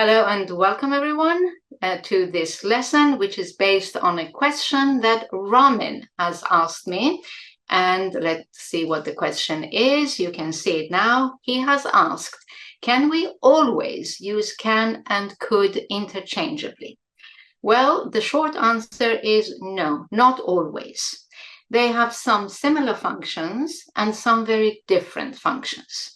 Hello and welcome everyone to this lesson, which is based on a question that Ramin has asked me. And let's see what the question is. You can see it now. He has asked, can we always use can and could interchangeably? Well, the short answer is no, not always. They have some similar functions and some very different functions.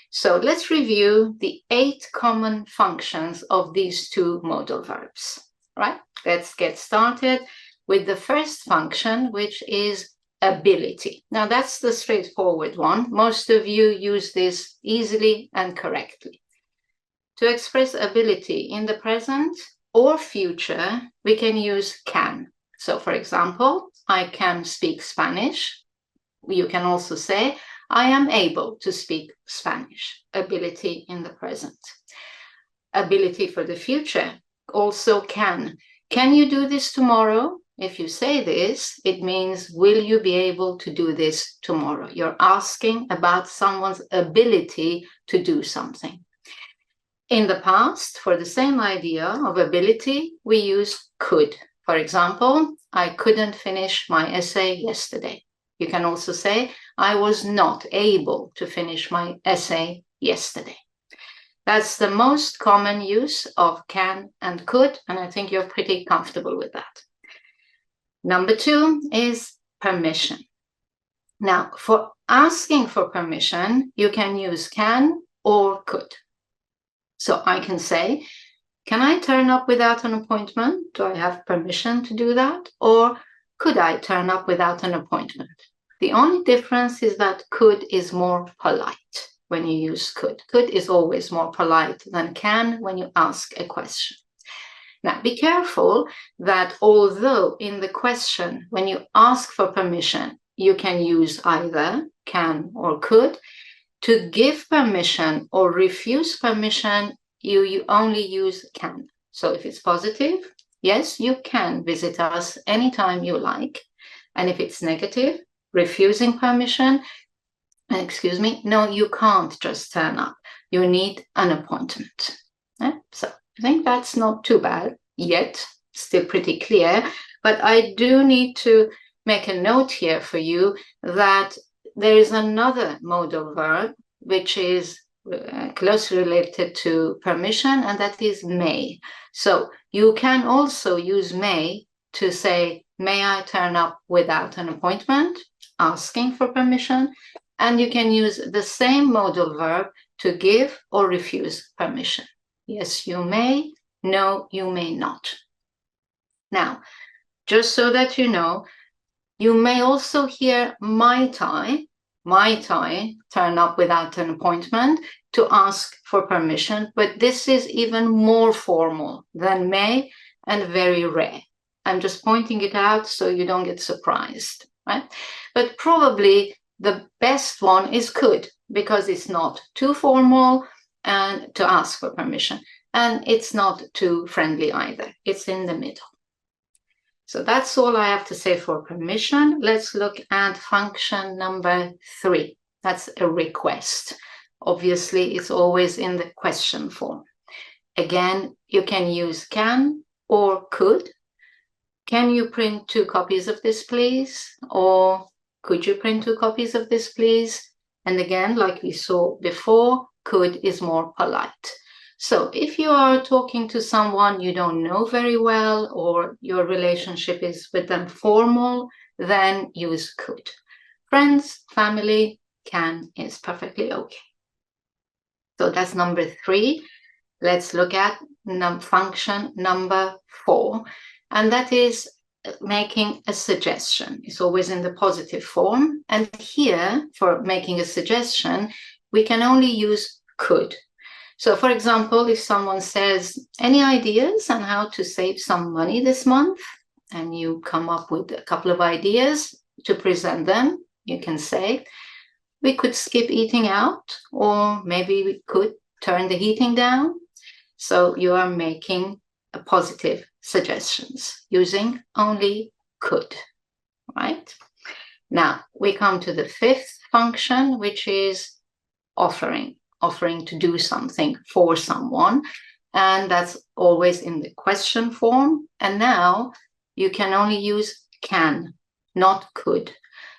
So let's review the 8 common functions of these two modal verbs, right? Let's get started with the first function, which is ability. Now that's the straightforward one. Most of you use this easily and correctly. To express ability in the present or future, we can use can. So for example, I can speak Spanish. You can also say, I am able to speak Spanish. Ability in the present. Ability for the future, also can. Can you do this tomorrow? If you say this, it means, will you be able to do this tomorrow? You're asking about someone's ability to do something. In the past, for the same idea of ability, we use could. For example, I couldn't finish my essay yesterday. You can also say, I was not able to finish my essay yesterday. That's the most common use of can and could, and I think you're pretty comfortable with that. Number 2 is permission. Now, for asking for permission, you can use can or could. So I can say, can I turn up without an appointment? Do I have permission to do that? Or could I turn up without an appointment? The only difference is that could is more polite when you use could. Could is always more polite than can when you ask a question. Now, be careful that although in the question, when you ask for permission, you can use either can or could, to give permission or refuse permission, you only use can. So if it's positive, yes, you can visit us anytime you like. And if it's negative, refusing permission, no, you can't just turn up. You need an appointment. So I think that's not too bad yet, still pretty clear. But I do need to make a note here for you that there is another modal verb which is closely related to permission, and that is may. So you can also use may to say, may I turn up without an appointment? Asking for permission, and you can use the same modal verb to give or refuse permission. Yes, you may. No, you may not. Now, just so that you know, you may also hear might I turn up without an appointment to ask for permission, but this is even more formal than may and very rare. I'm just pointing it out so you don't get surprised. Right? But probably the best one is could, because it's not too formal and to ask for permission, and it's not too friendly either. It's in the middle. So that's all I have to say for permission. Let's look at function number 3. That's a request. Obviously, it's always in the question form. Again, you can use can or could. Can you print 2 copies of this, please? Or could you print 2 copies of this, please? And again, like we saw before, could is more polite. So if you are talking to someone you don't know very well, or your relationship is with them formal, then use could. Friends, family, can is perfectly okay. So that's number 3. Let's look at function number 4. And that is making a suggestion. It's always in the positive form. And here, for making a suggestion, we can only use could. So for example, if someone says, any ideas on how to save some money this month? And you come up with a couple of ideas to present them, you can say, we could skip eating out, or maybe we could turn the heating down. So you are making a positive suggestions using only could, right? Now we come to the 5th function, which is offering to do something for someone. and that's always in the question form. And now you can only use can, not could.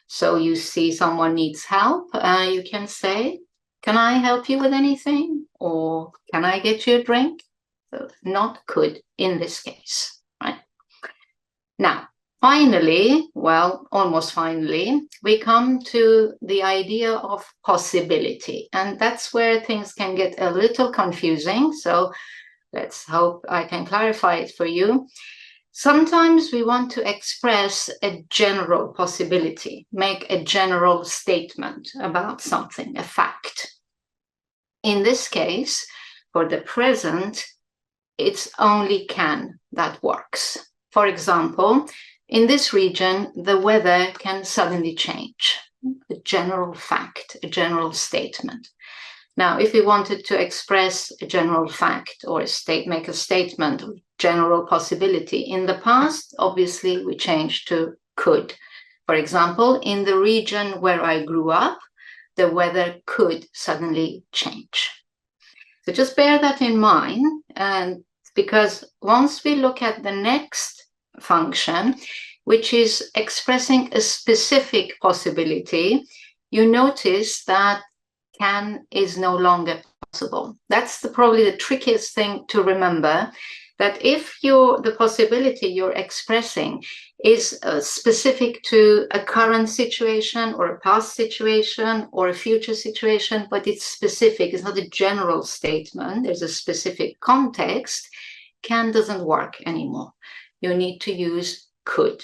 So you see someone needs help, you can say, can I help you with anything? Or can I get you a drink? So not could in this case, right? Now, finally, well, almost finally, we come to the idea of possibility. And that's where things can get a little confusing. So let's hope I can clarify it for you. Sometimes we want to express a general possibility, make a general statement about something, a fact. In this case, for the present, it's only can that works. For example, in this region, the weather can suddenly change. A general fact, a general statement. Now, if we wanted to express a general fact or make a statement of general possibility, in the past, obviously, we changed to could. For example, in the region where I grew up, the weather could suddenly change. So just bear that in mind, and because once we look at the next function, which is expressing a specific possibility, you notice that can is no longer possible. That's probably the trickiest thing to remember, that if the possibility you're expressing is specific to a current situation or a past situation or a future situation, but it's specific, it's not a general statement, there's a specific context, can doesn't work anymore. You need to use could.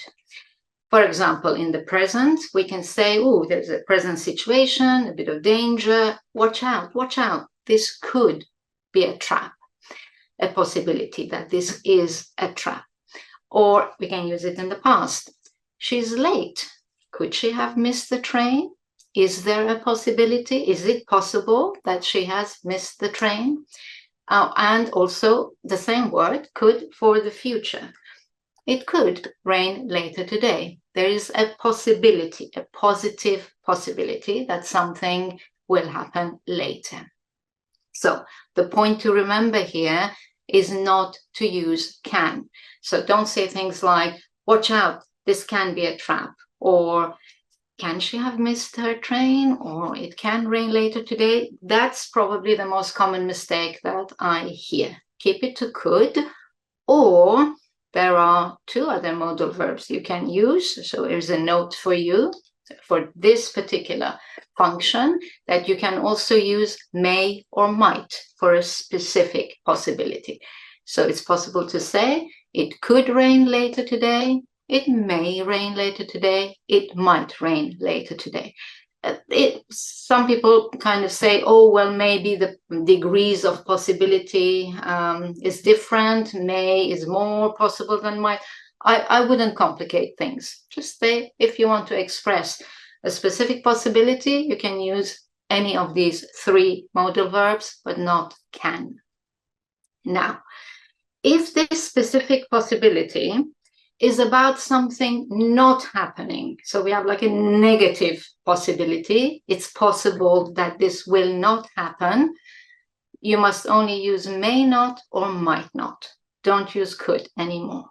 For example, in the present, we can say, oh, there's a present situation, a bit of danger, watch out, this could be a trap, a possibility that this is a trap. Or we can use it in the past. She's late. Could she have missed the train? Is there a possibility? Is it possible that she has missed the train? And also the same word, could, for the future. It could rain later today. There is a possibility, a positive possibility that something will happen later. So the point to remember here is not to use can. So don't say things like, watch out, this can be a trap, or can she have missed her train, or it can rain later today. That's probably the most common mistake that I hear. Keep it to could, or there are two other modal verbs you can use. So here's a note for you for this particular function, that you can also use may or might for a specific possibility. So it's possible to say, it could rain later today, it may rain later today, it might rain later today. Some people kind of say, oh, well, maybe the degrees of possibility is different. May is more possible than might. I wouldn't complicate things. Just say, if you want to express a specific possibility, you can use any of these three modal verbs, but not can. Now, if this specific possibility is about something not happening, so we have like a negative possibility, it's possible that this will not happen, you must only use may not or might not. Don't use could anymore.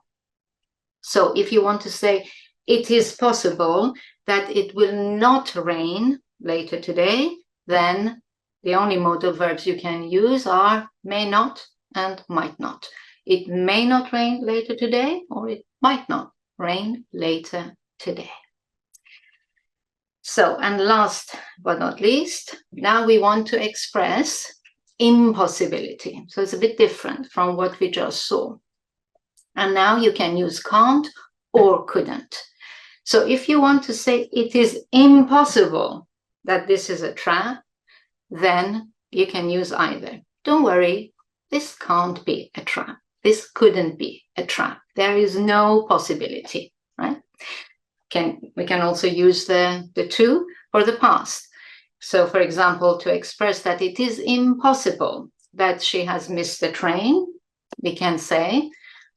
So if you want to say, it is possible that it will not rain later today, then the only modal verbs you can use are may not and might not. It may not rain later today, or it might not rain later today. So, and last but not least, now we want to express impossibility. So it's a bit different from what we just saw. And now you can use can't or couldn't. So if you want to say it is impossible that this is a trap, then you can use either. Don't worry, this can't be a trap. This couldn't be a trap. There is no possibility, right? We can also use the to for the past. So, for example, to express that it is impossible that she has missed the train, we can say,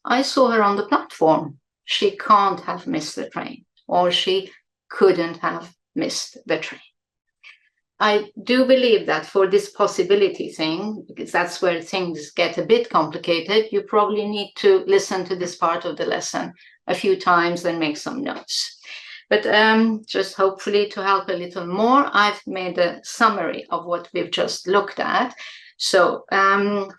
I saw her on the platform. She can't have missed the train, or she couldn't have missed the train. I do believe that for this possibility thing, because that's where things get a bit complicated, you probably need to listen to this part of the lesson a few times and make some notes. But just hopefully to help a little more, I've made a summary of what we've just looked at. So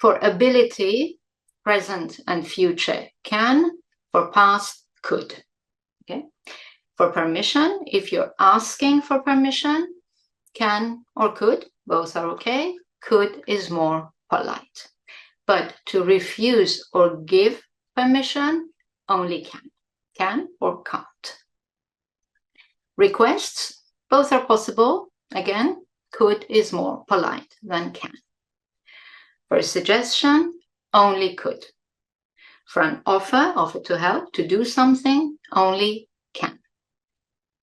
for ability, present and future can, for past, could. Okay. For permission, if you're asking for permission, can or could, both are okay. Could is more polite. But to refuse or give permission, only can or can't. Requests, both are possible. Again, could is more polite than can. For a suggestion, only could. For an offer to help, to do something, only can.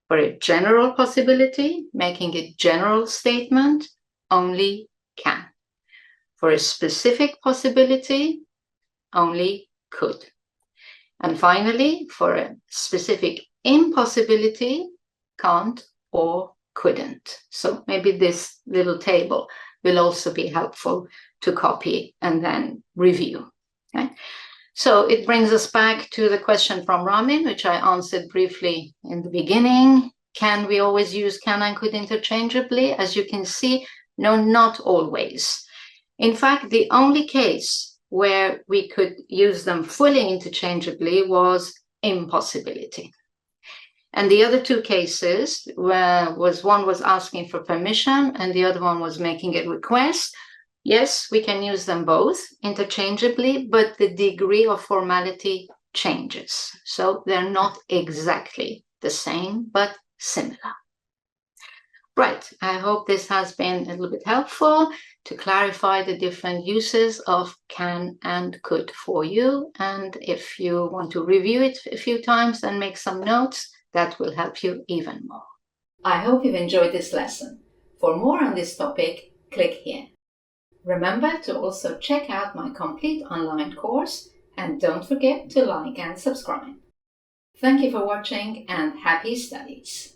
For a general possibility, making a general statement, only can. For a specific possibility, only could. And finally, for a specific impossibility, can't or couldn't. So maybe this little table will also be helpful to copy and then review. Okay? So it brings us back to the question from Ramin, which I answered briefly in the beginning. Can we always use can and could interchangeably? As you can see, no, not always. In fact, the only case where we could use them fully interchangeably was impossibility. And the other two cases one was asking for permission and the other one was making a request. Yes, we can use them both interchangeably, but the degree of formality changes. So they're not exactly the same, but similar. Right, I hope this has been a little bit helpful to clarify the different uses of can and could for you. And if you want to review it a few times and make some notes, that will help you even more. I hope you've enjoyed this lesson. For more on this topic, click here. Remember to also check out my complete online course and don't forget to like and subscribe. Thank you for watching and happy studies!